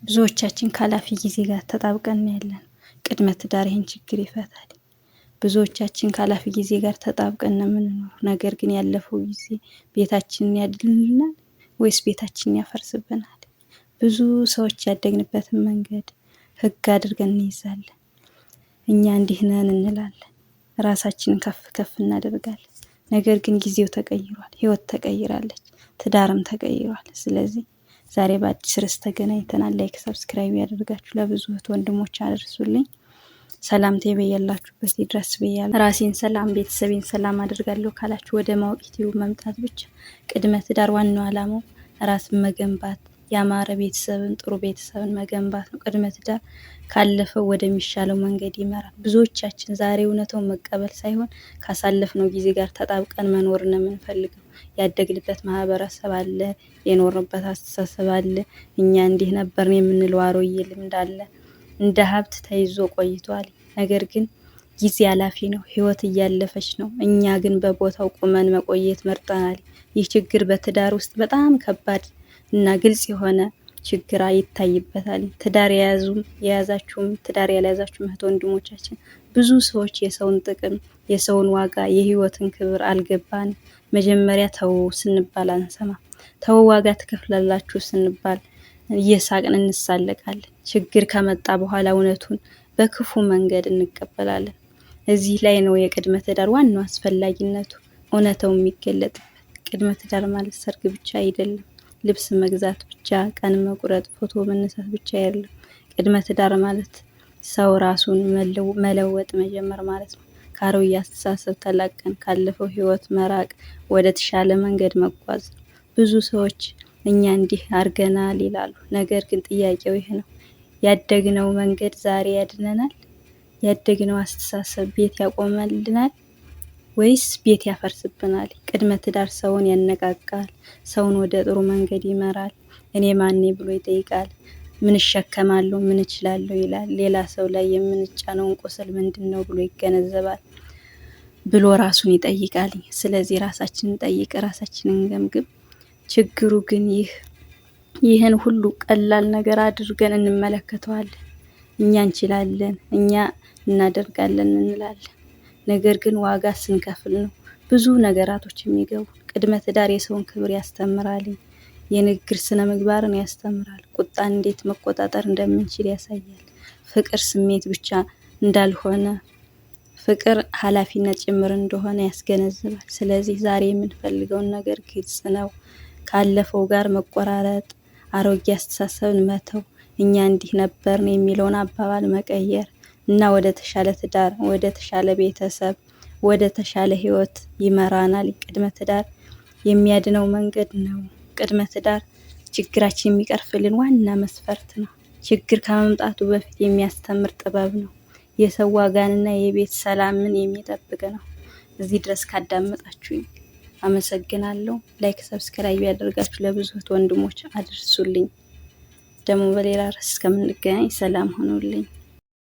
ብዙዎቻችን ካላፊ ጊዜ ጋር ተጣብቀን ያለን ቅድመ ትዳር ይህን ችግር ይፈታል። ብዙዎቻችን ካላፊ ጊዜ ጋር ተጣብቀን ነው የምንኖር። ነገር ግን ያለፈው ጊዜ ቤታችንን ያድልናል ወይስ ቤታችንን ያፈርስብናል? ብዙ ሰዎች ያደግንበትን መንገድ ህግ አድርገን እንይዛለን። እኛ እንዲህ ነን እንላለን። ራሳችንን ከፍ ከፍ እናደርጋለን። ነገር ግን ጊዜው ተቀይሯል፣ ህይወት ተቀይራለች፣ ትዳርም ተቀይሯል። ስለዚህ ዛሬ በአዲስ ርዕስ ተገናኝተናል። ላይክ ሰብስክራይብ ያደርጋችሁ ለብዙ እህት ወንድሞች አድርሱልኝ። ሰላምታዬ በያላችሁበት ይድረስ ብያለሁ። ራሴን ሰላም ቤተሰቤን ሰላም አደርጋለሁ ካላችሁ ወደ ማወቅ ዩቲዩብ መምጣት ብቻ። ቅድመ ትዳር ዋናው ዓላማው ራስን መገንባት፣ ያማረ ቤተሰብን ጥሩ ቤተሰብን መገንባት ነው። ቅድመ ትዳር ካለፈው ወደሚሻለው መንገድ ይመራል። ብዙዎቻችን ዛሬ እውነታውን መቀበል ሳይሆን ካሳለፍነው ጊዜ ጋር ተጣብቀን መኖር ነው የምንፈልገው። ያደግንበት ማህበረሰብ አለ፣ የኖርንበት አስተሳሰብ አለ፣ እኛ እንዲህ ነበርን የምንለው አሮጌ ልምድ አለ። እንደ ሀብት ተይዞ ቆይቷል። ነገር ግን ጊዜ አላፊ ነው፣ ህይወት እያለፈች ነው። እኛ ግን በቦታው ቁመን መቆየት መርጠናል። ይህ ችግር በትዳር ውስጥ በጣም ከባድ እና ግልጽ የሆነ ችግር ይታይበታል። ትዳር የያዛችሁም ትዳር ያልያዛችሁም እህት ወንድሞቻችን ብዙ ሰዎች የሰውን ጥቅም፣ የሰውን ዋጋ፣ የህይወትን ክብር አልገባንም። መጀመሪያ ተው ስንባል አንሰማ፣ ተው ዋጋ ትከፍላላችሁ ስንባል እየሳቅን እንሳለቃለን። ችግር ከመጣ በኋላ እውነቱን በክፉ መንገድ እንቀበላለን። እዚህ ላይ ነው የቅድመ ትዳር ዋናው አስፈላጊነቱ እውነታው የሚገለጥበት። ቅድመ ትዳር ማለት ሰርግ ብቻ አይደለም፣ ልብስ መግዛት ብቻ፣ ቀን መቁረጥ፣ ፎቶ መነሳት ብቻ አይደለም። ቅድመ ትዳር ማለት ሰው ራሱን መለወጥ መጀመር ማለት ነው። ከአሮጌ አስተሳሰብ ተላቀን ካለፈው ህይወት መራቅ፣ ወደ ተሻለ መንገድ መጓዝ። ብዙ ሰዎች እኛ እንዲህ አድርገናል ይላሉ። ነገር ግን ጥያቄው ይህ ነው፣ ያደግነው መንገድ ዛሬ ያድነናል? ያደግነው አስተሳሰብ ቤት ያቆመልናል ወይስ ቤት ያፈርስብናል? ቅድመ ትዳር ሰውን ያነቃቃል፣ ሰውን ወደ ጥሩ መንገድ ይመራል። እኔ ማን ብሎ ይጠይቃል። ምን እሸከማለሁ፣ ምን እችላለሁ ይላል። ሌላ ሰው ላይ የምንጫነውን ቁስል ምንድነው ብሎ ይገነዘባል ብሎ ራሱን ይጠይቃል። ስለዚህ ራሳችንን ጠይቅ፣ ራሳችንን ገምግም። ችግሩ ግን ይህን ሁሉ ቀላል ነገር አድርገን እንመለከተዋለን። እኛ እንችላለን፣ እኛ እናደርጋለን እንላለን። ነገር ግን ዋጋ ስንከፍል ነው ብዙ ነገራቶች የሚገቡ። ቅድመ ትዳር የሰውን ክብር ያስተምራል፣ የንግግር ስነ ምግባርን ያስተምራል፣ ቁጣን እንዴት መቆጣጠር እንደምንችል ያሳያል። ፍቅር ስሜት ብቻ እንዳልሆነ፣ ፍቅር ኃላፊነት ጭምር እንደሆነ ያስገነዝባል። ስለዚህ ዛሬ የምንፈልገውን ነገር ግልጽ ነው። ካለፈው ጋር መቆራረጥ፣ አሮጌ አስተሳሰብን መተው፣ እኛ እንዲህ ነበርን የሚለውን አባባል መቀየር እና ወደ ተሻለ ትዳር፣ ወደ ተሻለ ቤተሰብ፣ ወደ ተሻለ ህይወት ይመራናል። ቅድመ ትዳር የሚያድነው መንገድ ነው። ቅድመ ትዳር ችግራችን የሚቀርፍልን ዋና መስፈርት ነው። ችግር ከመምጣቱ በፊት የሚያስተምር ጥበብ ነው። የሰው ዋጋንና የቤት ሰላምን የሚጠብቅ ነው። እዚህ ድረስ ካዳመጣችሁኝ አመሰግናለሁ። ላይክ ሰብስክራይብ ያደርጋችሁ ለብዙ ወንድሞች አድርሱልኝ። ደግሞ በሌላ ርዕስ እስከምንገናኝ ሰላም ሆኖልኝ